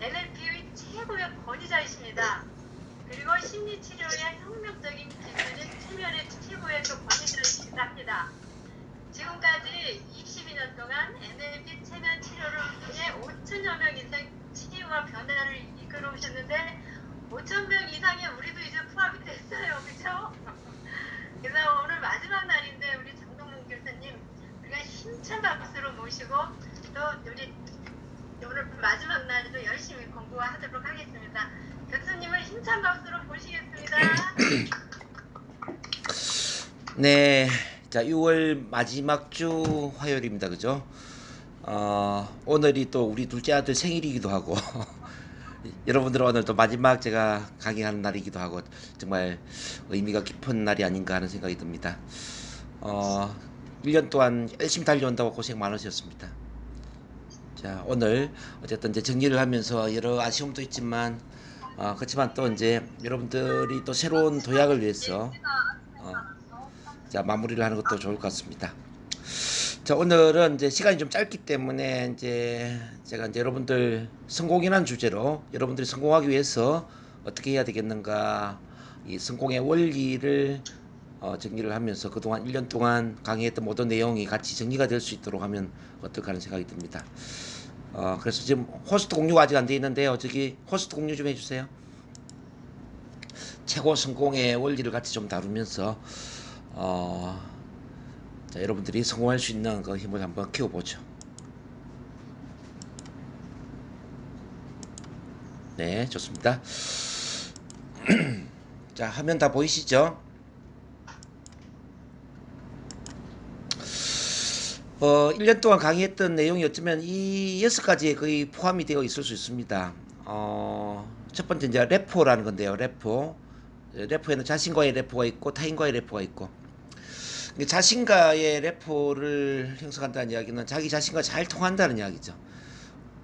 NLP의 최고의 권위자이십니다. 그리고 심리치료의 혁명적인 기술인 최면의 최고의 또 권위자이시기도 합니다. 지금까지 22년 동안 NLP 체면 치료를 통해 5천여 명 이상 치유와 변화를 이끌어 오셨는데 5천 명 이상에 우리도 이제 포함이 됐어요. 그렇죠? 그래서 오늘 마지막 날인데 우리 장동문 교수님 우리가 힘찬 박수로 모시고 또 우리 오늘 마지막 날도 열심히 공부하도록 하겠습니다. 교수님을 힘찬 박수로 모시겠습니다. 네, 자 6월 마지막 주 화요일입니다. 그죠? 오늘이 또 우리 둘째 아들 생일이기도 하고 여러분들은 오늘 또 마지막 제가 강의하는 날이기도 하고 정말 의미가 깊은 날이 아닌가 하는 생각이 듭니다. 1년 동안 열심히 달려온다고 고생 많으셨습니다. 자, 오늘 어쨌든 이제 정리를 하면서 여러 아쉬움도 있지만 그렇지만 또 이제 여러분들이 또 새로운 도약을 위해서 자, 마무리를 하는 것도 좋을 것 같습니다. 자, 오늘은 이제 시간이 좀 짧기 때문에 이제 제가 이제 여러분들 성공이라는 주제로 여러분들이 성공하기 위해서 어떻게 해야 되겠는가, 이 성공의 원리를 정리를 하면서 그동안 1년 동안 강의했던 모든 내용이 같이 정리가 될 수 있도록 하면 어떨까 하는 생각이 듭니다. 그래서 지금 호스트 공유가 아직 안 돼 있는데요. 저기 호스트 공유 좀 해주세요. 최고 성공의 원리를 같이 좀 다루면서 자, 여러분들이 성공할 수 있는 그 힘을 한번 키워보죠. 네, 좋습니다. 자, 화면 다 보이시죠? 1년 동안 강의했던 내용이 어쩌면 이 6가지에 거의 포함이 되어 있을 수 있습니다. 첫 번째 이제 레포라는 건데요. 레포에는 자신과의 레포가 있고 타인과의 레포가 있고, 자신과의 레포를 형성한다는 이야기는 자기 자신과 잘 통한다는 이야기죠.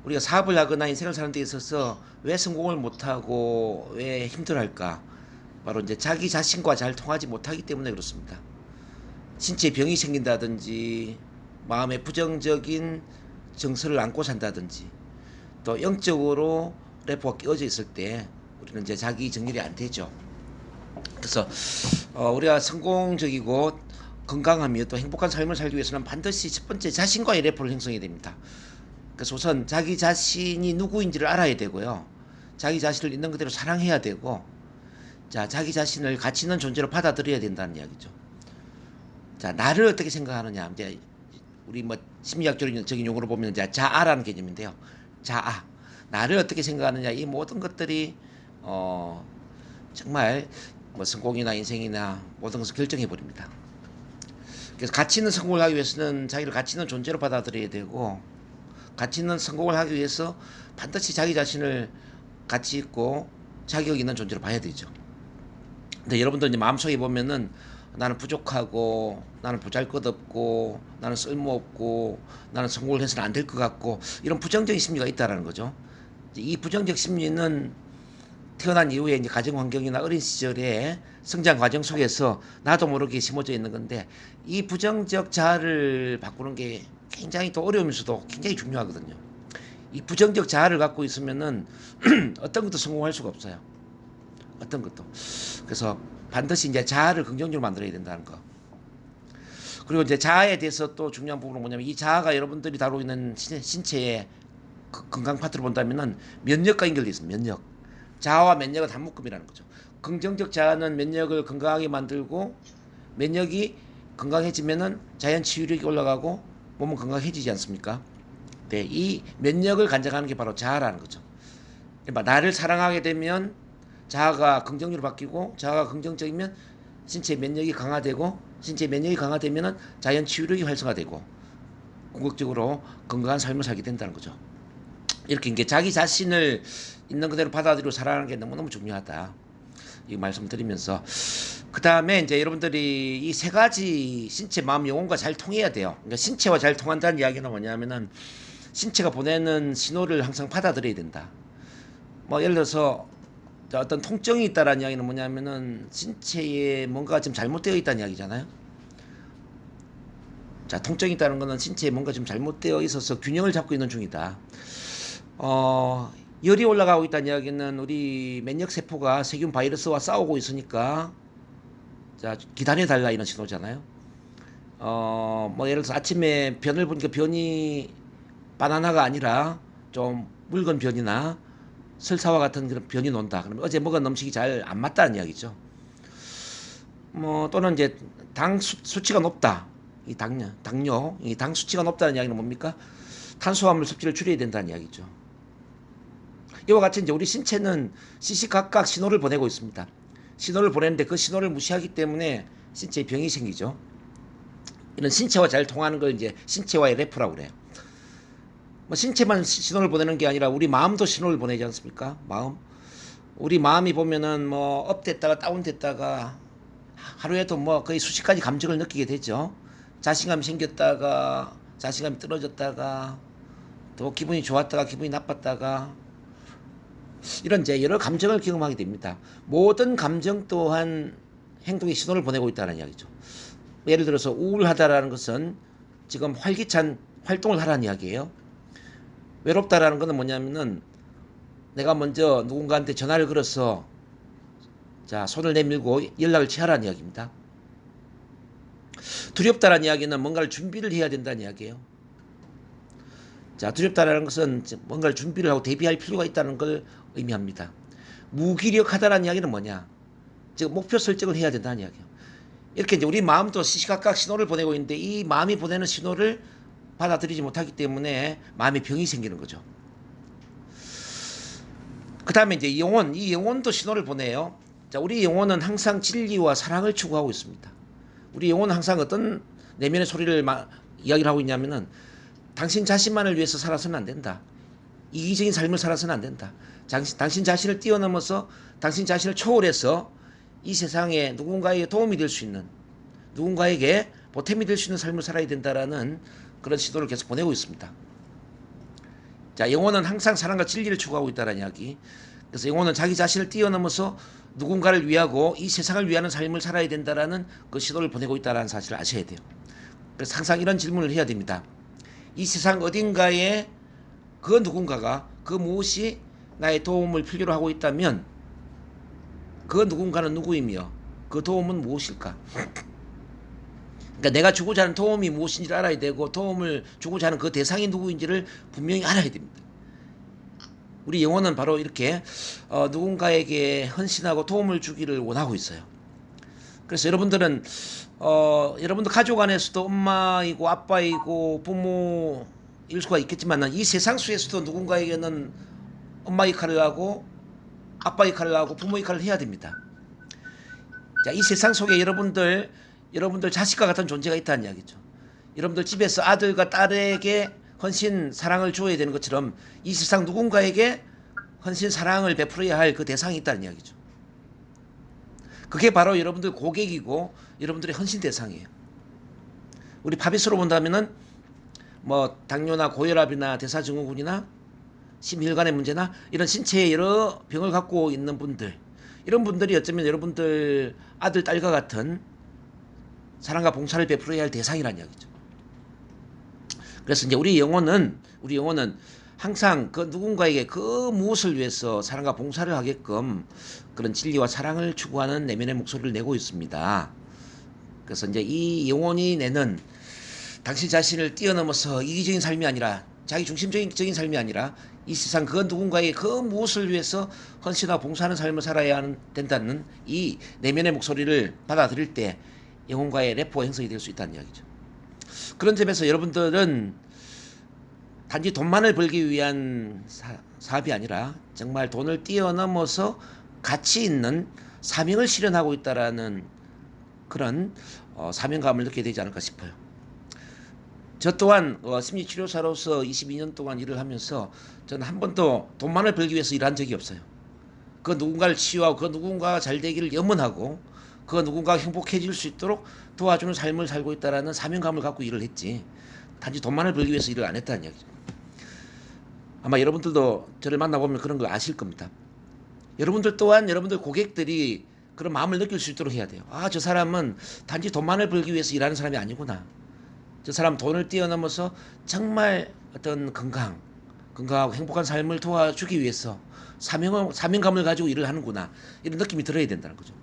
우리가 사업을 하거나 인생을 사는 데 있어서 왜 성공을 못하고 왜 힘들어할까? 바로 이제 자기 자신과 잘 통하지 못하기 때문에 그렇습니다. 신체에 병이 생긴다든지 마음에 부정적인 정서를 안고 산다든지 또 영적으로 레포가 끼워져 있을 때 우리는 이제 자기 정렬이 안 되죠. 그래서 우리가 성공적이고 건강하며 또 행복한 삶을 살기 위해서는 반드시 첫 번째 자신과의 레포를 형성해야 됩니다. 그래서 우선 자기 자신이 누구인지를 알아야 되고요. 자기 자신을 있는 그대로 사랑해야 되고, 자, 자기 자신을 가치 있는 존재로 받아들여야 된다는 이야기죠. 자, 나를 어떻게 생각하느냐. 이제 우리 뭐 심리학적인 용어로 보면 이제 자아라는 개념인데요. 자아. 나를 어떻게 생각하느냐. 이 모든 것들이 정말 뭐 성공이나 인생이나 모든 것을 결정해 버립니다. 그래서 가치 있는 성공을 하기 위해서는 자기를 가치 있는 존재로 받아들여야 되고, 가치 있는 성공을 하기 위해서 반드시 자기 자신을 가치 있고 자격 있는 존재로 봐야 되죠. 근데 여러분들 이제 마음속에 보면은 나는 부족하고 나는 보잘것없고 나는 쓸모없고 나는 성공을 해서는 안 될 것 같고 이런 부정적인 심리가 있다라는 거죠. 이 부정적 심리는 태어난 이후에 이제 가정 환경이나 어린 시절에 성장 과정 속에서 나도 모르게 심어져 있는 건데, 이 부정적 자아를 바꾸는 게 굉장히 또 어려우면서도 굉장히 중요하거든요. 이 부정적 자아를 갖고 있으면은 어떤 것도 성공할 수가 없어요. 어떤 것도. 그래서 반드시 이제 자아를 긍정적으로 만들어야 된다는 거. 그리고 이제 자아에 대해서 또 중요한 부분은 뭐냐면, 이 자아가 여러분들이 다루고 있는 신체의 건강 파트로 본다면은 면역과 연결되어 있습니다. 면역. 자아와 면역은 한 묶음이라는 거죠. 긍정적 자아는 면역을 건강하게 만들고, 면역이 건강해지면은 자연 치유력이 올라가고 몸은 건강해지지 않습니까? 네, 이 면역을 간장하는 게 바로 자아라는 거죠. 그러니까 나를 사랑하게 되면 자아가 긍정적으로 바뀌고, 자아가 긍정적이면 신체 면역이 강화되고, 신체 면역이 강화되면은 자연 치유력이 활성화되고 궁극적으로 건강한 삶을 살게 된다는 거죠. 이렇게 이제 자기 자신을 있는 그대로 받아들이고 살아가는 게 너무너무 중요하다. 이 말씀드리면서, 그 다음에 이제 여러분들이 이 세 가지 신체, 마음, 영혼과 잘 통해야 돼요. 그러니까 신체와 잘 통한다는 이야기는 뭐냐면은 신체가 보내는 신호를 항상 받아들여야 된다. 뭐 예를 들어서 어떤 통증이 있다라는 이야기는 뭐냐면은 신체에 뭔가 좀 잘못되어 있다는 이야기잖아요. 자, 통증이 있다는 거는 신체에 뭔가 좀 잘못되어 있어서 균형을 잡고 있는 중이다. 열이 올라가고 있다는 이야기는 우리 면역 세포가 세균 바이러스와 싸우고 있으니까 자 기다려 달라 이런 신호잖아요. 뭐 예를 들어서 아침에 변을 보니까 변이 바나나가 아니라 좀 묽은 변이나 설사와 같은 그런 변이 논다. 그러면 어제 먹은 음식이 잘 안 맞다는 이야기죠. 뭐 또는 이제 당 수치가 높다. 이 당뇨, 이 당 수치가 높다는 이야기는 뭡니까? 탄수화물 섭취를 줄여야 된다는 이야기죠. 이와 같이 이제 우리 신체는 시시각각 신호를 보내고 있습니다. 신호를 보내는데 그 신호를 무시하기 때문에 신체에 병이 생기죠. 이런 신체와 잘 통하는 걸 이제 신체와의 래퍼라고 그래요. 뭐 신체만 신호를 보내는 게 아니라 우리 마음도 신호를 보내지 않습니까? 마음. 우리 마음이 보면은 뭐 업됐다가 다운됐다가 하루에도 뭐 거의 수십 가지 감정을 느끼게 되죠. 자신감이 생겼다가 자신감이 떨어졌다가 또 기분이 좋았다가 기분이 나빴다가 이런 이제 여러 감정을 경험하게 됩니다. 모든 감정 또한 행동의 신호를 보내고 있다는 이야기죠. 예를 들어서 우울하다라는 것은 지금 활기찬 활동을 하라는 이야기예요. 외롭다라는 것은 뭐냐면은 내가 먼저 누군가한테 전화를 걸어서 자 손을 내밀고 연락을 취하라는 이야기입니다. 두렵다라는 이야기는 뭔가를 준비를 해야 된다는 이야기예요. 자 두렵다라는 것은 뭔가를 준비를 하고 대비할 필요가 있다는 걸 의미합니다. 무기력하다라는 이야기는 뭐냐? 즉 목표 설정을 해야 된다는 이야기예요. 이렇게 이제 우리 마음도 시시각각 신호를 보내고 있는데 이 마음이 보내는 신호를 받아들이지 못하기 때문에 마음에 병이 생기는 거죠. 그 다음에 이제 영혼, 이 영혼도 신호를 보내요. 자, 우리 영혼은 항상 진리와 사랑을 추구하고 있습니다. 우리 영혼은 항상 어떤 내면의 소리를 이야기를 하고 있냐면은 당신 자신만을 위해서 살아서는 안 된다. 이기적인 삶을 살아서는 안 된다. 당신 자신을 뛰어넘어서 당신 자신을 초월해서 이 세상에 누군가에게 도움이 될 수 있는 누군가에게 보탬이 될 수 있는 삶을 살아야 된다라는 그런 시도를 계속 보내고 있습니다. 자, 영혼은 항상 사랑과 진리를 추구하고 있다는 이야기. 그래서 영혼은 자기 자신을 뛰어넘어서 누군가를 위하고 이 세상을 위하는 삶을 살아야 된다라는 그 시도를 보내고 있다는 사실을 아셔야 돼요. 그래서 항상 이런 질문을 해야 됩니다. 이 세상 어딘가에 그 누군가가 그 무엇이 나의 도움을 필요로 하고 있다면 그 누군가는 누구이며 그 도움은 무엇일까? 그러니까 내가 주고자 하는 도움이 무엇인지를 알아야 되고 도움을 주고자 하는 그 대상이 누구인지를 분명히 알아야 됩니다. 우리 영혼은 바로 이렇게 누군가에게 헌신하고 도움을 주기를 원하고 있어요. 그래서 여러분들은 여러분들 가족 안에서도 엄마이고 아빠이고 부모일 수가 있겠지만 이 세상 속에서도 누군가에게는 엄마 역할을 하고 아빠 역할을 하고 부모 역할을 해야 됩니다. 자, 이 세상 속에 여러분들 자식과 같은 존재가 있다는 이야기죠. 여러분들 집에서 아들과 딸에게 헌신 사랑을 주어야 되는 것처럼 이 세상 누군가에게 헌신 사랑을 베풀어야 할 그 대상이 있다는 이야기죠. 그게 바로 여러분들 고객이고 여러분들의 헌신 대상이에요. 우리 파비스로 본다면은 뭐 당뇨나 고혈압이나 대사증후군이나 심혈관의 문제나 이런 신체에 여러 병을 갖고 있는 분들, 이런 분들이 어쩌면 여러분들 아들 딸과 같은 사랑과 봉사를 베풀어야 할 대상이라는 이야기죠. 그래서 이제 우리 영혼은 항상 그 누군가에게 그 무엇을 위해서 사랑과 봉사를 하게끔 그런 진리와 사랑을 추구하는 내면의 목소리를 내고 있습니다. 그래서 이제 이 영혼이 내는 당신 자신을 뛰어넘어서 이기적인 삶이 아니라 자기 중심적인 삶이 아니라 이 세상 그 누군가의 그 무엇을 위해서 헌신하고 봉사하는 삶을 살아야 된다는 이 내면의 목소리를 받아들일 때 영혼과의 래퍼가 형성이 될 수 있다는 이야기죠. 그런 점에서 여러분들은 단지 돈만을 벌기 위한 사업이 아니라 정말 돈을 뛰어넘어서 가치 있는 사명을 실현하고 있다라는 그런 사명감을 느끼게 되지 않을까 싶어요. 저 또한 심리치료사로서 22년 동안 일을 하면서 저는 한 번도 돈만을 벌기 위해서 일한 적이 없어요. 그 누군가를 치유하고 그 누군가가 잘 되기를 염원하고 그 누군가가 행복해질 수 있도록 도와주는 삶을 살고 있다는 사명감을 갖고 일을 했지 단지 돈만을 벌기 위해서 일을 안 했다는 이야기죠. 아마 여러분들도 저를 만나보면 그런 걸 아실 겁니다. 여러분들 또한 여러분들 고객들이 그런 마음을 느낄 수 있도록 해야 돼요. 아, 저 사람은 단지 돈만을 벌기 위해서 일하는 사람이 아니구나. 저 사람 돈을 뛰어넘어서 정말 어떤 건강, 건강하고 행복한 삶을 도와주기 위해서 사명감을 가지고 일을 하는구나 이런 느낌이 들어야 된다는 거죠.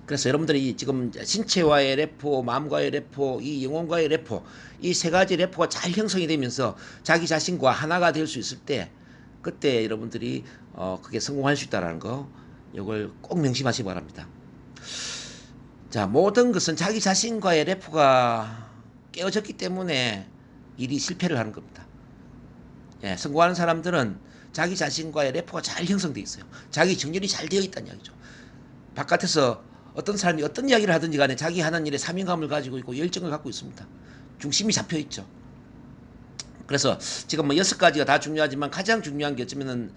그래서 여러분들이 지금 신체와의 레포, 마음과의 레포, 이 영혼과의 레포, 이 세 가지 레포가 잘 형성이 되면서 자기 자신과 하나가 될 수 있을 때, 그때 여러분들이 그게 성공할 수 있다는 거, 이걸 꼭 명심하시기 바랍니다. 자, 모든 것은 자기 자신과의 레포가 깨어졌기 때문에 일이 실패를 하는 겁니다. 예, 성공하는 사람들은 자기 자신과의 레포가 잘 형성되어 있어요. 자기 정렬이 잘 되어 있다는 이야기죠. 바깥에서 어떤 사람이 어떤 이야기를 하든지 간에 자기 하는 일에 사명감을 가지고 있고 열정을 갖고 있습니다. 중심이 잡혀 있죠. 그래서 지금 뭐 6가지가 다 중요하지만 가장 중요한 게 어쩌면은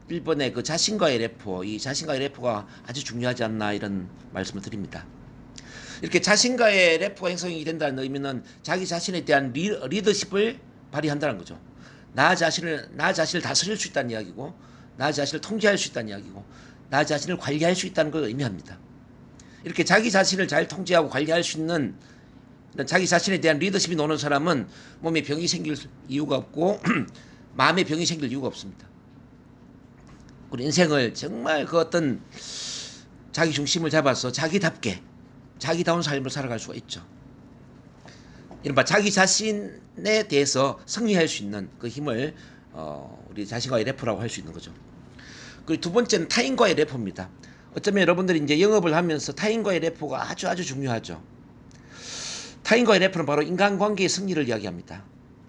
1번의 그 자신과의 레포, 이 자신과의 레포가 아주 중요하지 않나 이런 말씀을 드립니다. 이렇게 자신과의 레포가 형성이 된다는 의미는 자기 자신에 대한 리더십을 발휘한다는 거죠. 나 자신을 다스릴 수 있다는 이야기고, 나 자신을 통제할 수 있다는 이야기고, 나 자신을 관리할 수 있다는 걸 의미합니다. 이렇게 자기 자신을 잘 통제하고 관리할 수 있는 자기 자신에 대한 리더십이 노는 사람은 몸에 병이 생길 이유가 없고 마음에 병이 생길 이유가 없습니다. 우리 인생을 정말 그 어떤 자기 중심을 잡아서 자기답게 자기다운 삶을 살아갈 수가 있죠. 이른바 자기 자신에 대해서 승리할 수 있는 그 힘을 우리 자신과의 레포라고 할 수 있는 거죠. 그리고 두 번째는 타인과의 레포입니다. 어쩌면 여러분들이 이제 영업을 하면서 타인과의 레포가 아주 중요하죠. 타인과의 레포는 바로 인간관계의 승리를 이야기합니다.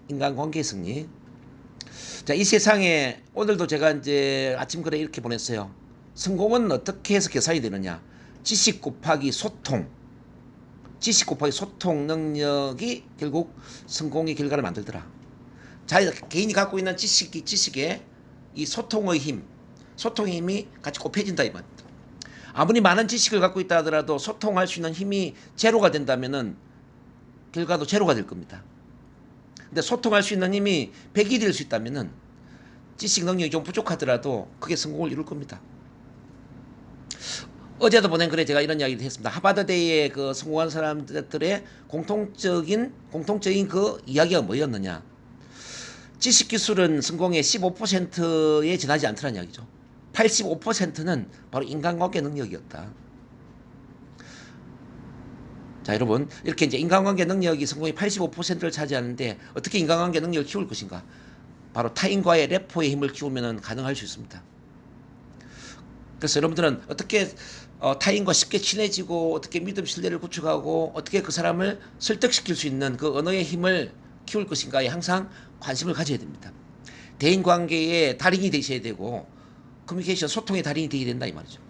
인간관계의 승리. 자, 이 세상에 오늘도 제가 이제 아침 글에 이렇게 보냈어요. 성공은 어떻게 해서 계산이 되느냐? 지식 곱하기 소통. 지식 곱하기 소통 능력이 결국 성공의 결과를 만들더라. 개인이 갖고 있는 지식에 이 소통의 힘이 같이 곱해진다 이 말입니다. 아무리 많은 지식을 갖고 있다 하더라도 소통할 수 있는 힘이 제로가 된다면은 결과도 제로가 될 겁니다. 근데 소통할 수 있는 힘이 100이 될 수 있다면은 지식 능력이 좀 부족하더라도 그게 성공을 이룰 겁니다. 어제도 보낸 글에 제가 이런 이야기를 했습니다. 하버드대의 그 성공한 사람들의 공통적인 그 이야기가 뭐였느냐? 지식 기술은 성공의 15%에 지나지 않더라는 이야기죠. 85%는 바로 인간관계 능력이었다. 자, 여러분, 이렇게 이제 인간관계 능력이 성공의 85%를 차지하는데 어떻게 인간관계 능력을 키울 것인가? 바로 타인과의 레포의 힘을 키우면 가능할 수 있습니다. 그래서 여러분들은 어떻게 타인과 쉽게 친해지고 어떻게 믿음 신뢰를 구축하고 어떻게 그 사람을 설득시킬 수 있는 그 언어의 힘을 키울 것인가에 항상 관심을 가져야 됩니다. 대인관계의 달인이 되셔야 되고 커뮤니케이션 소통의 달인이 되어야 된다 이 말이죠.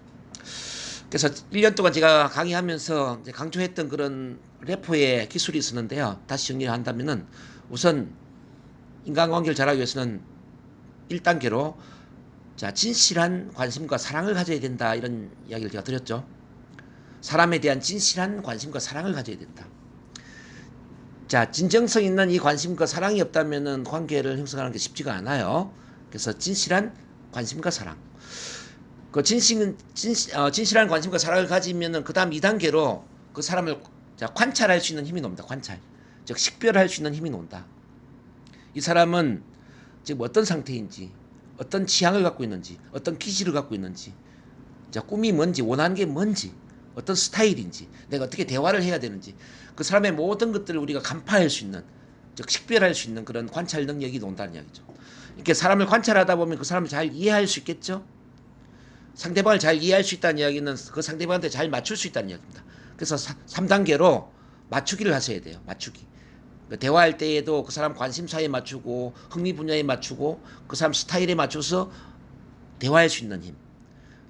그래서 1년 동안 제가 강의하면서 이제 강조했던 그런 레포의 기술이 있었는데요. 다시 정리를 한다면은 우선 인간관계를 잘하기 위해서는 1단계로 자, 진실한 관심과 사랑을 가져야 된다 이런 이야기를 제가 드렸죠. 사람에 대한 진실한 관심과 사랑을 가져야 된다. 자, 진정성 있는 이 관심과 사랑이 없다면은 관계를 형성하는 게 쉽지가 않아요. 그래서 진실한 관심과 사랑. 그 진실한 관심과 사랑을 가지면은 그 다음 2단계로 그 사람을 관찰할 수 있는 힘이 놉니다. 관찰. 즉, 식별할 수 있는 힘이 논다. 이 사람은 지금 어떤 상태인지, 어떤 취향을 갖고 있는지, 어떤 기질을 갖고 있는지, 자, 꿈이 뭔지, 원하는 게 뭔지, 어떤 스타일인지, 내가 어떻게 대화를 해야 되는지, 그 사람의 모든 것들을 우리가 간파할 수 있는, 즉, 식별할 수 있는 그런 관찰 능력이 논다는 이야기죠. 이렇게 사람을 관찰하다 보면 그 사람을 잘 이해할 수 있겠죠? 상대방을 잘 이해할 수 있다는 이야기는 그 상대방한테 잘 맞출 수 있다는 이야기입니다. 그래서 3단계로 맞추기를 하셔야 돼요. 맞추기. 대화할 때에도 그 사람 관심사에 맞추고 흥미 분야에 맞추고 그 사람 스타일에 맞춰서 대화할 수 있는 힘.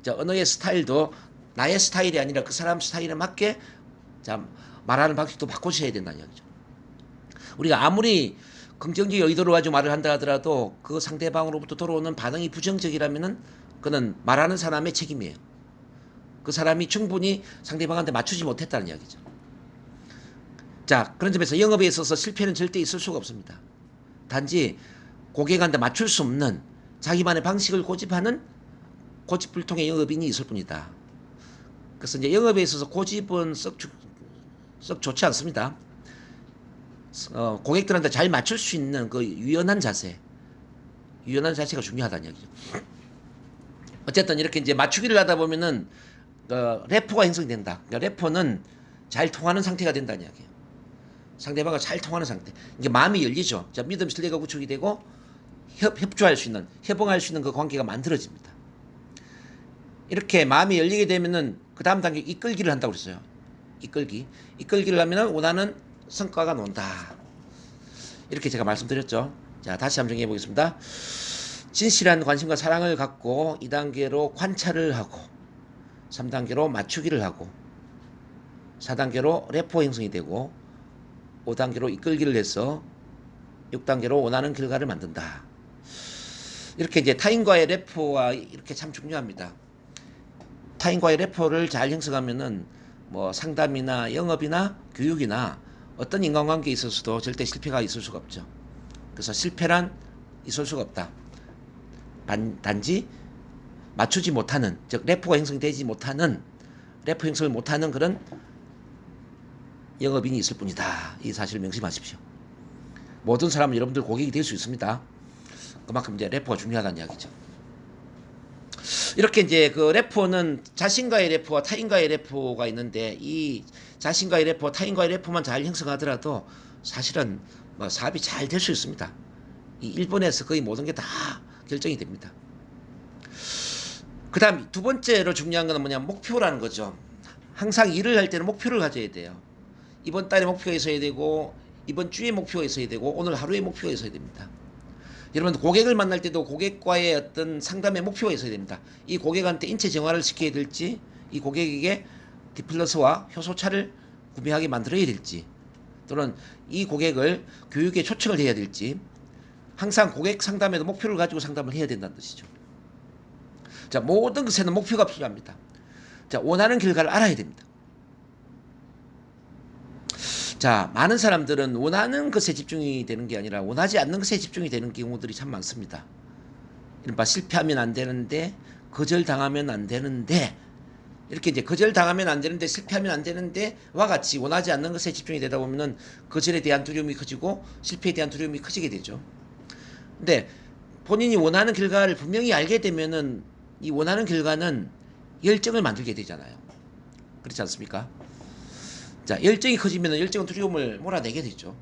자, 언어의 스타일도 나의 스타일이 아니라 그 사람 스타일에 맞게 자, 말하는 방식도 바꾸셔야 된다는 이야기죠. 우리가 아무리 긍정적 의도로 가지고 말을 한다 하더라도 그 상대방으로부터 들어오는 반응이 부정적이라면은 그는 말하는 사람의 책임이에요. 그 사람이 충분히 상대방한테 맞추지 못했다는 이야기죠. 자, 그런 점에서 영업에 있어서 실패는 절대 있을 수가 없습니다. 단지 고객한테 맞출 수 없는 자기만의 방식을 고집하는 고집불통의 영업인이 있을 뿐이다. 그래서 이제 영업에 있어서 고집은 썩 좋지 않습니다. 고객들한테 잘 맞출 수 있는 그 유연한 자세, 유연한 자세가 중요하다는 이야기죠. 어쨌든 이렇게 이제 맞추기를 하다 보면은 래퍼가 형성된다. 그러니까 래퍼는 잘 통하는 상태가 된다는 이야기예요. 상대방과 잘 통하는 상태. 이게 마음이 열리죠. 자, 믿음, 신뢰가 구축이 되고 협조할 수 있는, 협응할 수 있는 그 관계가 만들어집니다. 이렇게 마음이 열리게 되면은 그 다음 단계 이끌기를 한다고 그랬어요. 이끌기를 하면은 원하는 성과가 나온다. 이렇게 제가 말씀드렸죠. 자, 다시 한번 정리해 보겠습니다. 진실한 관심과 사랑을 갖고 2단계로 관찰을 하고 3단계로 맞추기를 하고 4단계로 래퍼 형성이 되고 5단계로 이끌기를 해서 6단계로 원하는 결과를 만든다. 이렇게 이제 타인과의 래퍼가 이렇게 참 중요합니다. 타인과의 래퍼를 잘 형성하면은 뭐 상담이나 영업이나 교육이나 어떤 인간관계에 있어서도 절대 실패가 있을 수가 없죠. 그래서 실패란 있을 수가 없다. 단지 맞추지 못하는, 즉 래퍼가 형성되지 못하는, 래퍼 형성을 못하는 그런 영업인이 있을 뿐이다. 이 사실을 명심하십시오. 모든 사람은 여러분들 고객이 될 수 있습니다. 그만큼 이제 래퍼가 중요하다는 이야기죠. 이렇게 이제 그 래퍼는 자신과의 래퍼와 타인과의 래퍼가 있는데, 이 자신과의 래퍼, 타인과의 래퍼만 잘 형성하더라도 사실은 뭐 사업이 잘 될 수 있습니다. 이 1번에서 거의 모든 게 다 결정이 됩니다. 그 다음 두 번째로 중요한 건 뭐냐면 목표라는 거죠. 항상 일을 할 때는 목표를 가져야 돼요. 이번 달에 목표가 있어야 되고, 이번 주에 목표가 있어야 되고, 오늘 하루에 목표가 있어야 됩니다. 여러분 고객을 만날 때도 고객과의 어떤 상담의 목표가 있어야 됩니다. 이 고객한테 인체 정화를 시켜야 될지, 이 고객에게 디플러스와 효소차를 구매하게 만들어야 될지, 또는 이 고객을 교육에 초청을 해야 될지, 항상 고객 상담에도 목표를 가지고 상담을 해야 된다는 뜻이죠. 자, 모든 것에는 목표가 필요합니다. 자, 원하는 결과를 알아야 됩니다. 자, 많은 사람들은 원하는 것에 집중이 되는 게 아니라 원하지 않는 것에 집중이 되는 경우들이 참 많습니다. 이른바 실패하면 안 되는데, 거절당하면 안 되는데, 이렇게 이제 거절당하면 안 되는데, 실패하면 안 되는데, 와 같이 원하지 않는 것에 집중이 되다 보면은 거절에 대한 두려움이 커지고 실패에 대한 두려움이 커지게 되죠. 근데 본인이 원하는 결과를 분명히 알게 되면은 이 원하는 결과는 열정을 만들게 되잖아요. 그렇지 않습니까? 자, 열정이 커지면 열정은 두려움을 몰아내게 되죠.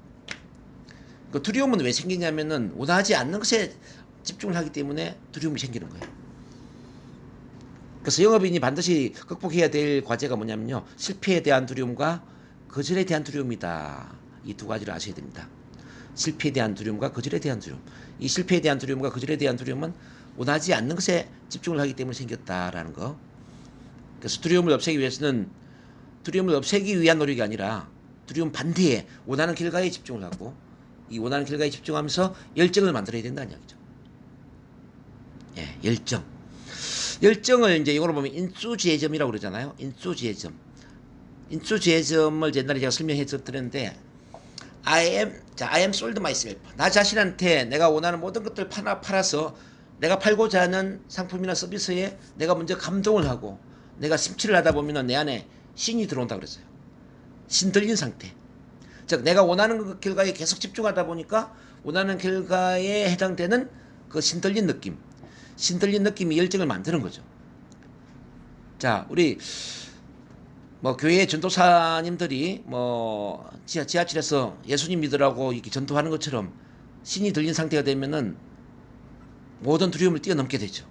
그 두려움은 왜 생기냐면은 원하지 않는 것에 집중을 하기 때문에 두려움이 생기는 거예요. 그래서 영업인이 반드시 극복해야 될 과제가 뭐냐면요, 실패에 대한 두려움과 거절에 대한 두려움이다. 이 두 가지를 아셔야 됩니다. 실패에 대한 두려움과 거절에 대한 두려움. 이 실패에 대한 두려움과 거절에 대한 두려움은 원하지 않는 것에 집중을 하기 때문에 생겼다라는 거. 그래서 두려움을 없애기 위해서는 두려움을 없애기 위한 노력이 아니라 두려움 반대에 원하는 결과에 집중을 하고, 이 원하는 결과에 집중하면서 열정을 만들어야 된다는 이야기죠. 예, 열정. 열정을 이제 영어로 보면 인수지혜점이라고 그러잖아요. 인수지혜점. 인수지혜점을 옛날에 제가 설명해 드렸는데, I am sold myself. 나 자신한테 내가 원하는 모든 것들을 팔아서 내가 팔고자 하는 상품이나 서비스에 내가 먼저 감동을 하고 내가 심취를 하다 보면 내 안에 신이 들어온다 그랬어요. 신 들린 상태. 즉 내가 원하는 그 결과에 계속 집중하다 보니까 원하는 결과에 해당되는 그 신 들린 느낌. 신 들린 느낌이 열정을 만드는 거죠. 자, 우리 뭐 교회 전도사님들이 뭐 지하철에서 예수님 믿으라고 이렇게 전도하는 것처럼 신이 들린 상태가 되면은 모든 두려움을 뛰어넘게 되죠.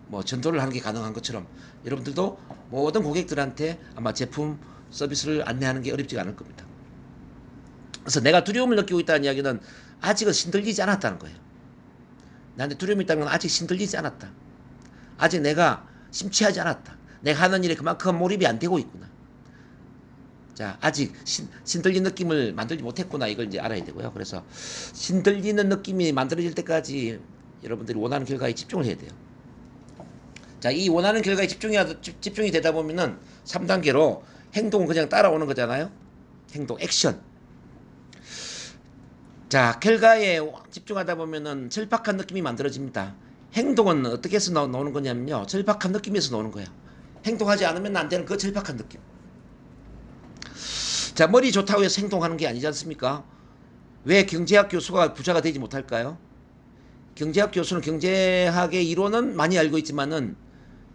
뭐 전도를 하는 게 가능한 것처럼 여러분들도 모든 고객들한테 아마 제품 서비스를 안내하는 게 어렵지가 않을 겁니다. 그래서 내가 두려움을 느끼고 있다는 이야기는 아직은 신들리지 않았다는 거예요. 나한테 두려움이 있다는 건 아직 신들리지 않았다. 아직 내가 심취하지 않았다. 내가 하는 일에 그만큼 몰입이 안 되고 있구나. 자, 아직 신들리는 느낌을 만들지 못했구나. 이걸 이제 알아야 되고요. 그래서 신들리는 느낌이 만들어질 때까지 여러분들이 원하는 결과에 집중을 해야 돼요. 자, 이 원하는 결과에 집중이 되다 보면은 3단계로 행동은 그냥 따라오는 거잖아요. 행동, 액션. 자, 결과에 집중하다 보면은 절박한 느낌이 만들어집니다. 행동은 어떻게 해서 나오는 거냐면요, 절박한 느낌에서 나오는 거예요. 행동하지 않으면 안 되는 그 절박한 느낌. 자, 머리 좋다고 해서 행동하는 게 아니지 않습니까? 왜 경제학 교수가 부자가 되지 못할까요? 경제학 교수는 경제학의 이론은 많이 알고 있지만은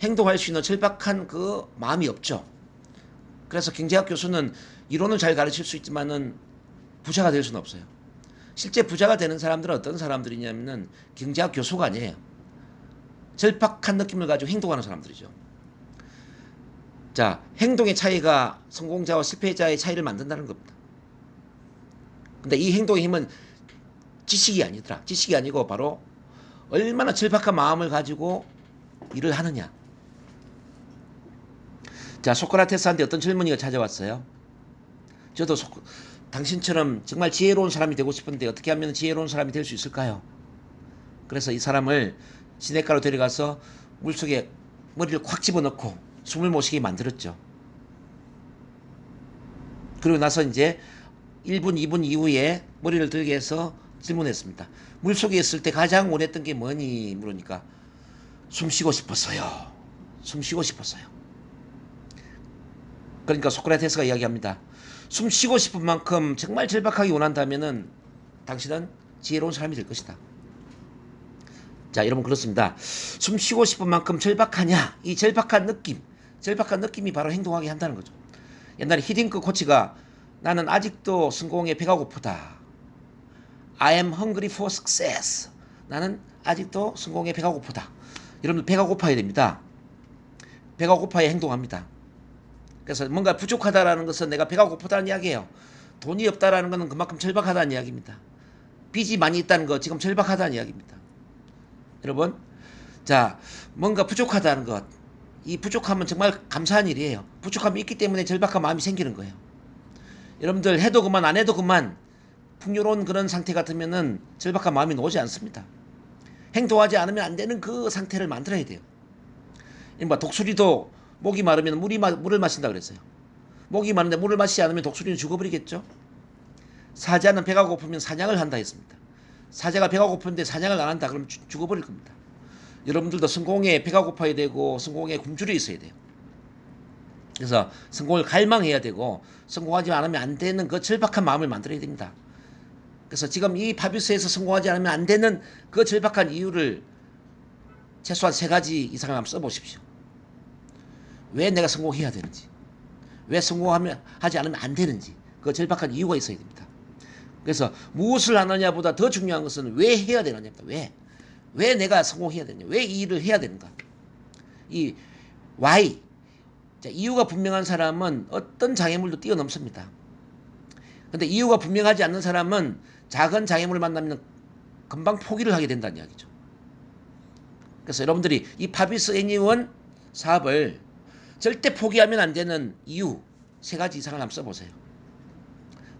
행동할 수 있는 절박한 그 마음이 없죠. 그래서 경제학 교수는 이론을 잘 가르칠 수 있지만은 부자가 될 수는 없어요. 실제 부자가 되는 사람들은 어떤 사람들이냐면은 경제학 교수가 아니에요. 절박한 느낌을 가지고 행동하는 사람들이죠. 자, 행동의 차이가 성공자와 실패자의 차이를 만든다는 겁니다. 근데 이 행동의 힘은 지식이 아니더라. 지식이 아니고 바로 얼마나 절박한 마음을 가지고 일을 하느냐. 자, 소크라테스한테 어떤 젊은이가 찾아왔어요. 저도 당신처럼 정말 지혜로운 사람이 되고 싶은데 어떻게 하면 지혜로운 사람이 될 수 있을까요? 그래서 이 사람을 시냇가로 데려가서 물속에 머리를 콱 집어넣고 숨을 못 쉬게 만들었죠. 그리고 나서 이제 1분, 2분 이후에 머리를 들게 해서 질문했습니다. 물속에 있을 때 가장 원했던 게 뭐니? 물으니까 숨 쉬고 싶었어요. 숨 쉬고 싶었어요. 그러니까 소크라테스가 이야기합니다. 숨 쉬고 싶은 만큼 정말 절박하게 원한다면은 당신은 지혜로운 사람이 될 것이다. 자, 여러분 그렇습니다. 숨 쉬고 싶은 만큼 절박하냐? 이 절박한 느낌이 바로 행동하게 한다는 거죠. 옛날에 히딩크 코치가 나는 아직도 성공에 배가 고프다. I am hungry for success. 나는 아직도 성공에 배가 고프다. 여러분 배가 고파야 됩니다. 배가 고파야 행동합니다. 그래서 뭔가 부족하다라는 것은 내가 배가 고프다는 이야기예요. 돈이 없다라는 것은 그만큼 절박하다는 이야기입니다. 빚이 많이 있다는 거 지금 절박하다는 이야기입니다. 여러분, 자, 뭔가 부족하다는 것, 이 부족함은 정말 감사한 일이에요. 부족함이 있기 때문에 절박한 마음이 생기는 거예요. 여러분들 해도 그만 안 해도 그만 풍요로운 그런 상태 같으면은 절박한 마음이 오지 않습니다. 행동하지 않으면 안 되는 그 상태를 만들어야 돼요. 뭐 독수리도 목이 마르면 물을 마신다 그랬어요. 목이 마른데 물을 마시지 않으면 독수리는 죽어버리겠죠. 사자는 배가 고프면 사냥을 한다 했습니다. 사자가 배가 고픈데 사냥을 안 한다 그러면 죽어버릴 겁니다. 여러분들도 성공에 배가 고파야 되고 성공에 굶주려 있어야 돼요. 그래서 성공을 갈망해야 되고 성공하지 않으면 안 되는 그 절박한 마음을 만들어야 됩니다. 그래서 지금 이 파비스에서 성공하지 않으면 안 되는 그 절박한 이유를 최소한 3가지 이상을 한번 써보십시오. 왜 내가 성공해야 되는지, 왜 성공하지 않으면 안 되는지, 그 절박한 이유가 있어야 됩니다. 그래서 무엇을 하느냐보다 더 중요한 것은 왜 해야 되느냐입니다. 왜 내가 성공해야 되느냐, 왜 이 일을 해야 되는가. 이 why, 자, 이유가 분명한 사람은 어떤 장애물도 뛰어넘습니다. 근데 이유가 분명하지 않는 사람은 작은 장애물을 만나면 금방 포기를 하게 된다는 이야기죠. 그래서 여러분들이 이 파비스 애니원 사업을 절대 포기하면 안 되는 이유 3가지 이상을 한번 써보세요.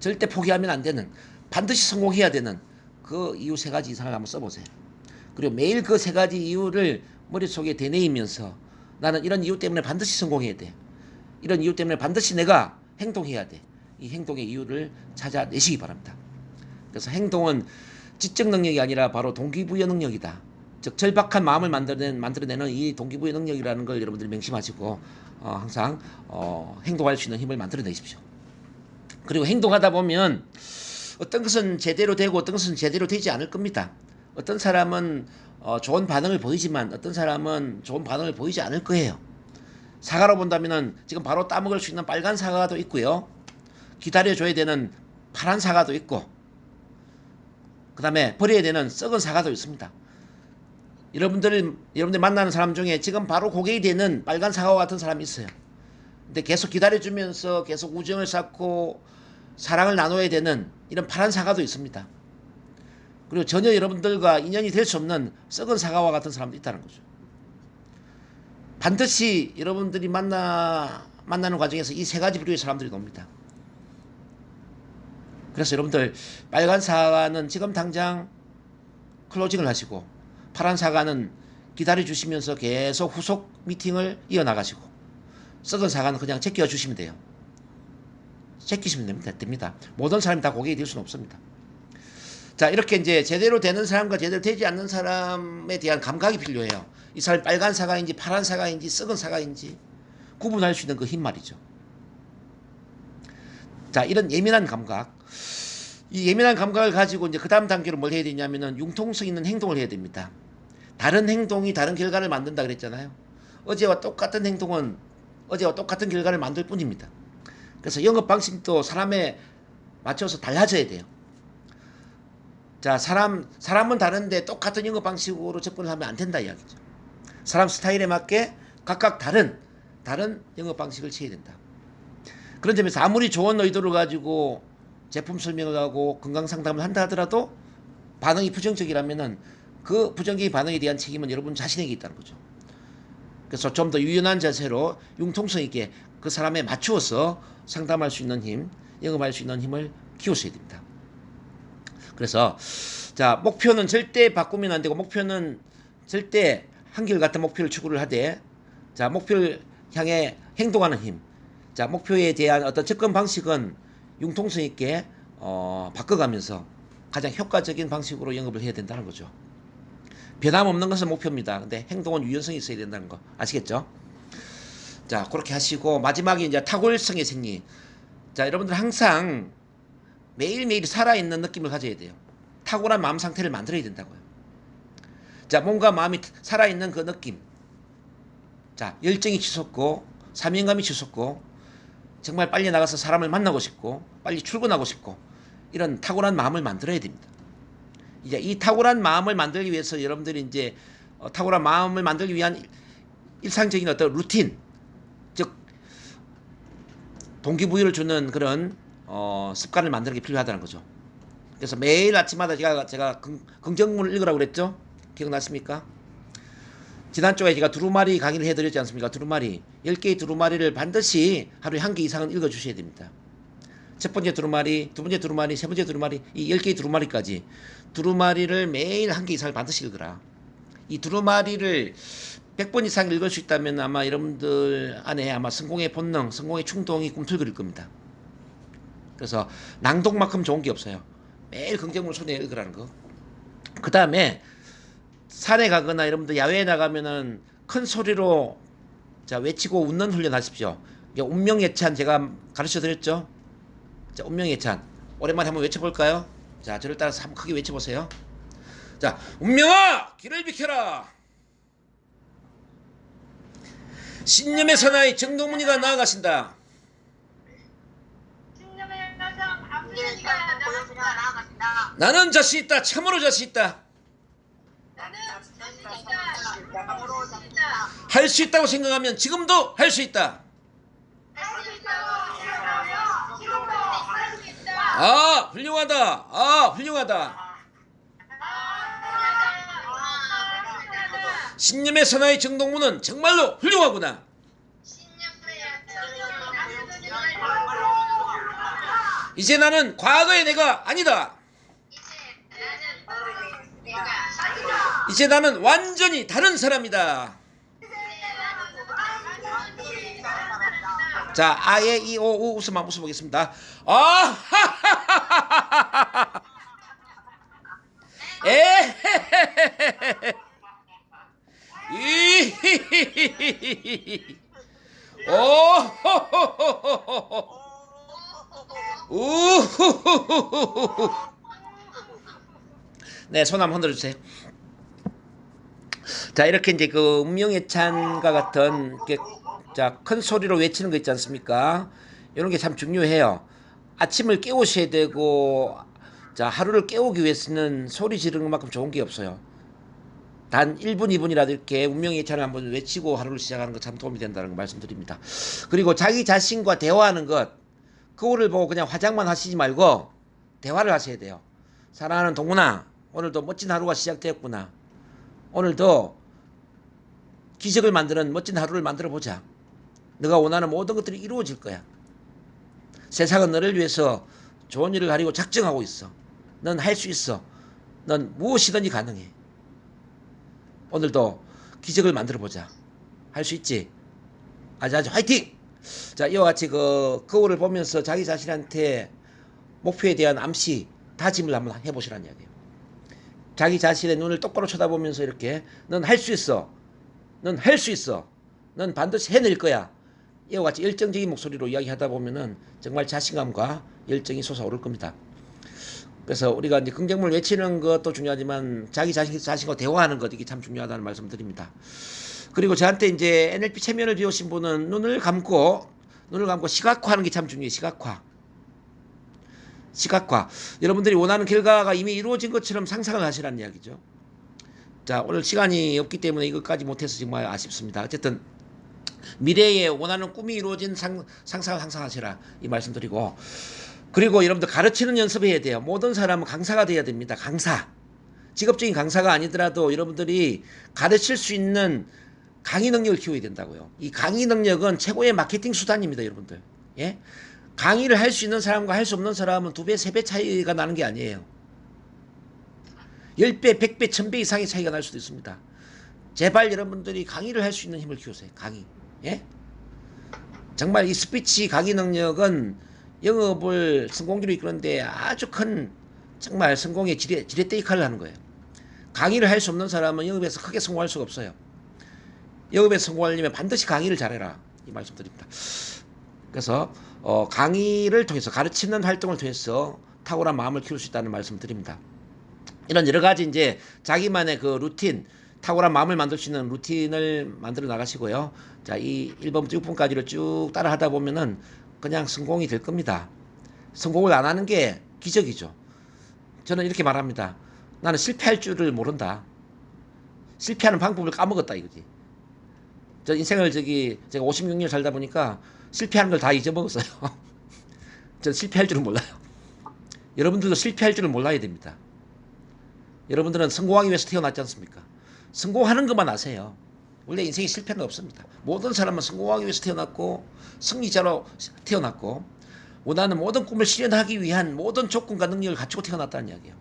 절대 포기하면 안 되는, 반드시 성공해야 되는 그 이유 3가지 이상을 한번 써보세요. 그리고 매일 그 3가지 이유를 머릿속에 되뇌이면서 나는 이런 이유 때문에 반드시 성공해야 돼. 이런 이유 때문에 반드시 내가 행동해야 돼. 이 행동의 이유를 찾아내시기 바랍니다. 그래서 행동은 지적 능력이 아니라 바로 동기부여 능력이다. 즉 절박한 마음을 만들어내는 이 동기부여 능력이라는 걸 여러분들이 명심하시고 항상 행동할 수 있는 힘을 만들어내십시오. 그리고 행동하다 보면 어떤 것은 제대로 되고 어떤 것은 제대로 되지 않을 겁니다. 어떤 사람은 좋은 반응을 보이지만 어떤 사람은 좋은 반응을 보이지 않을 거예요. 사과로 본다면은 지금 바로 따먹을 수 있는 빨간 사과도 있고요. 기다려줘야 되는 파란 사과도 있고 그 다음에 버려야 되는 썩은 사과도 있습니다. 여러분들 만나는 사람 중에 지금 바로 고객이 되는 빨간 사과와 같은 사람이 있어요. 근데 계속 기다려주면서 계속 우정을 쌓고 사랑을 나눠야 되는 이런 파란 사과도 있습니다. 그리고 전혀 여러분들과 인연이 될 수 없는 썩은 사과와 같은 사람도 있다는 거죠. 반드시 여러분들이 만나는 과정에서 이 3가지 부류의 사람들이 놉니다. 그래서 여러분들 빨간 사과는 지금 당장 클로징을 하시고 파란 사과는 기다려주시면서 계속 후속 미팅을 이어나가시고 썩은 사과는 그냥 제껴주시면 돼요. 제끼시면 됩니다. 모든 사람이 다 고객이 될 수는 없습니다. 자, 이렇게 이제 제대로 되는 사람과 제대로 되지 않는 사람에 대한 감각이 필요해요. 이 사람이 빨간 사과인지 파란 사과인지 썩은 사과인지 구분할 수 있는 그 힘 말이죠. 자, 이런 예민한 감각. 이 예민한 감각을 가지고 이제 그 다음 단계로 뭘 해야 되냐면은 융통성 있는 행동을 해야 됩니다. 다른 행동이 다른 결과를 만든다 그랬잖아요. 어제와 똑같은 행동은 어제와 똑같은 결과를 만들 뿐입니다. 그래서 영업 방식도 사람에 맞춰서 달라져야 돼요. 자, 사람은 다른데 똑같은 영업 방식으로 접근을 하면 안 된다 이야기죠. 사람 스타일에 맞게 각각 다른 영업 방식을 취해야 된다. 그런 점에서 아무리 좋은 의도를 가지고 제품 설명을 하고 건강 상담을 한다 하더라도 반응이 부정적이라면은 그 부정적인 반응에 대한 책임은 여러분 자신에게 있다는 거죠. 그래서 좀 더 유연한 자세로 융통성 있게 그 사람에 맞추어서 상담할 수 있는 힘, 영업할 수 있는 힘을 키우셔야 됩니다. 그래서 자, 목표는 절대 바꾸면 안 되고 목표는 절대 한결같은 목표를 추구를 하되 자, 목표를 향해 행동하는 힘. 자, 목표에 대한 어떤 접근 방식은 융통성 있게 바꿔가면서 가장 효과적인 방식으로 영업을 해야 된다는 거죠. 변함없는 것은 목표입니다. 근데 행동은 유연성이 있어야 된다는 거 아시겠죠? 자, 그렇게 하시고 마지막에 이제 탁월성의 생리. 자, 여러분들 항상 매일매일 살아있는 느낌을 가져야 돼요. 탁월한 마음 상태를 만들어야 된다고요. 자, 뭔가 마음이 살아있는 그 느낌. 자, 열정이 치솟고 사명감이 치솟고 정말 빨리 나가서 사람을 만나고 싶고 빨리 출근하고 싶고 이런 탁월한 마음을 만들어야 됩니다. 이제 이 탁월한 마음을 만들기 위해서 여러분들이 이제 탁월한 마음을 만들기 위한 일상적인 어떤 루틴, 즉 동기부여를 주는 그런 습관을 만드는 게 필요하다는 거죠. 그래서 매일 아침마다 제가 긍정문을 읽으라고 그랬죠? 기억나십니까? 지난 주에 제가 두루마리 강의를 해드렸지 않습니까? 두루마리 10개의 두루마리를 반드시 하루에 1개 이상은 읽어주셔야 됩니다. 첫 번째 두루마리, 두 번째 두루마리, 세 번째 두루마리, 이 10개의 두루마리까지 두루마리를 매일 1개 이상을 반드시 읽으라. 이 두루마리를 100번 이상 읽을 수 있다면 아마 여러분들 안에 아마 성공의 본능, 성공의 충동이 꿈틀거릴 겁니다. 그래서 낭독만큼 좋은 게 없어요. 매일 긍정문을 손에 읽으라는 거. 그 다음에 산에 가거나 여러분들 야외에 나가면은 큰 소리로 자, 외치고 웃는 훈련 하십시오. 운명예찬 제가 가르쳐 드렸죠? 자, 운명예찬. 오랜만에 한번 외쳐볼까요? 자, 저를 따라서 한번 크게 외쳐보세요. 자, 운명아! 길을 비켜라! 신념의 사나이 정동문이가 나아가신다. 신념의 여성 박수현이가 나아가신다. 나는 자신 있다. 참으로 자신 있다. 나는 자신 있다. 참으로 자신 있다. 할 수 있다고 생각하면 지금도 할 수 있다. 할 수 있다고 생각하며 지금도 할 수 있다. 아, 훌륭하다. 아, 훌륭하다. 신념의 사나이 정동문은 정말로 훌륭하구나. 이제 나는 과거의 내가 아니다. 이제 나는 완전히 다른 사람이다. 자, 아예 이 오 우 웃음 한번 웃어보겠습니다. 아, 네, 손 한번 흔들어 주세요. 자, 이렇게 이제 그 운명의 찬과 같은 자, 큰 소리로 외치는 거 있지 않습니까? 이런 게 참 중요해요. 아침을 깨우셔야 되고, 자, 하루를 깨우기 위해서는 소리 지르는 것만큼 좋은 게 없어요. 단 1분, 2분이라도 이렇게 운명의 찬을 한번 외치고 하루를 시작하는 거 참 도움이 된다는 거 말씀드립니다. 그리고 자기 자신과 대화하는 것, 거울을 보고 그냥 화장만 하시지 말고 대화를 하셔야 돼요. 사랑하는 동문아, 오늘도 멋진 하루가 시작되었구나. 오늘도 기적을 만드는 멋진 하루를 만들어 보자. 너가 원하는 모든 것들이 이루어질 거야. 세상은 너를 위해서 좋은 일을 하려고 작정하고 있어. 넌 할 수 있어. 넌 무엇이든지 가능해. 오늘도 기적을 만들어 보자. 할 수 있지? 아주 화이팅! 자, 이와 같이 그 거울을 보면서 자기 자신한테 목표에 대한 암시, 다짐을 한번 해보시라는 이야기예요. 자기 자신의 눈을 똑바로 쳐다보면서 이렇게 넌 할 수 있어. 넌 할 수 있어. 넌 반드시 해낼 거야. 이와 같이 열정적인 목소리로 이야기하다 보면은 정말 자신감과 열정이 솟아오를 겁니다. 그래서 우리가 이제 긍정문을 외치는 것도 중요하지만 자기 자신과 대화하는 것 이게 참 중요하다는 말씀 드립니다. 그리고 저한테 이제 NLP 체면을 배우신 분은 눈을 감고 시각화하는 게 참 중요해요. 시각화. 여러분들이 원하는 결과가 이미 이루어진 것처럼 상상을 하시라는 이야기죠. 자, 오늘 시간이 없기 때문에 이것까지 못해서 정말 아쉽습니다. 어쨌든 미래에 원하는 꿈이 이루어진 상상을 항상 하시라 이 말씀드리고, 그리고 여러분들 가르치는 연습해야 돼요. 모든 사람은 강사가 돼야 됩니다. 강사. 직업적인 강사가 아니더라도 여러분들이 가르칠 수 있는 강의 능력을 키워야 된다고요. 이 강의 능력은 최고의 마케팅 수단입니다, 여러분들. 예? 강의를 할 수 있는 사람과 할 수 없는 사람은 2배, 3배 차이가 나는 게 아니에요. 10배, 100배, 1000배 이상의 차이가 날 수도 있습니다. 제발 여러분들이 강의를 할 수 있는 힘을 키우세요. 강의. 예? 정말 이 스피치 강의 능력은 영업을 성공기로 이끄는데 아주 큰 정말 성공의 지렛대 역할을 하는 거예요. 강의를 할 수 없는 사람은 영업에서 크게 성공할 수가 없어요. 영업에서 성공하려면 반드시 강의를 잘해라 이 말씀드립니다. 그래서 강의를 통해서 가르치는 활동을 통해서 탁월한 마음을 키울 수 있다는 말씀을 드립니다. 이런 여러 가지 이제 자기만의 그 루틴, 탁월한 마음을 만들 수 있는 루틴을 만들어 나가시고요. 자, 이 1번부터 6번까지를 쭉 따라 하다 보면은 그냥 성공이 될 겁니다. 성공을 안 하는 게 기적이죠. 저는 이렇게 말합니다. 나는 실패할 줄을 모른다. 실패하는 방법을 까먹었다 이거지. 저 인생을 제가 56년 살다 보니까 실패하는 걸 다 잊어먹었어요. 저는 실패할 줄은 몰라요. 여러분들도 실패할 줄은 몰라야 됩니다. 여러분들은 성공하기 위해서 태어났지 않습니까? 성공하는 것만 아세요. 원래 인생에 실패는 없습니다. 모든 사람은 성공하기 위해서 태어났고 승리자로 태어났고 원하는 모든 꿈을 실현하기 위한 모든 조건과 능력을 갖추고 태어났다는 이야기예요.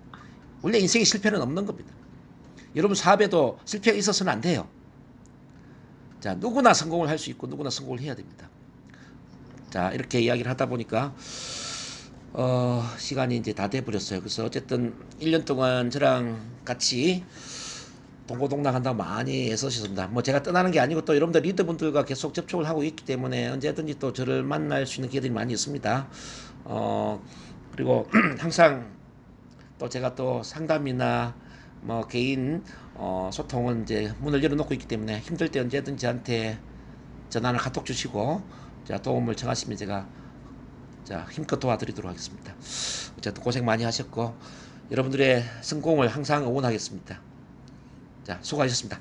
원래 인생에 실패는 없는 겁니다. 여러분 사업에도 실패가 있어서는 안 돼요. 자, 누구나 성공을 할 수 있고 누구나 성공을 해야 됩니다. 자, 이렇게 이야기를 하다 보니까 시간이 이제 다 돼버렸어요. 그래서 어쨌든 1년 동안 저랑 같이 동고동락한다고 많이 애쓰셨습니다. 뭐 제가 떠나는 게 아니고 또 여러분들 리더분들과 계속 접촉을 하고 있기 때문에 언제든지 또 저를 만날 수 있는 기회들이 많이 있습니다. 그리고 항상 또 제가 또 상담이나 뭐 개인 소통은 이제 문을 열어놓고 있기 때문에 힘들 때 언제든지 저한테 전화나 카톡 주시고 자, 도움을 청하시면 제가 자, 힘껏 도와드리도록 하겠습니다. 어쨌든 고생 많이 하셨고 여러분들의 성공을 항상 응원하겠습니다. 자, 수고하셨습니다.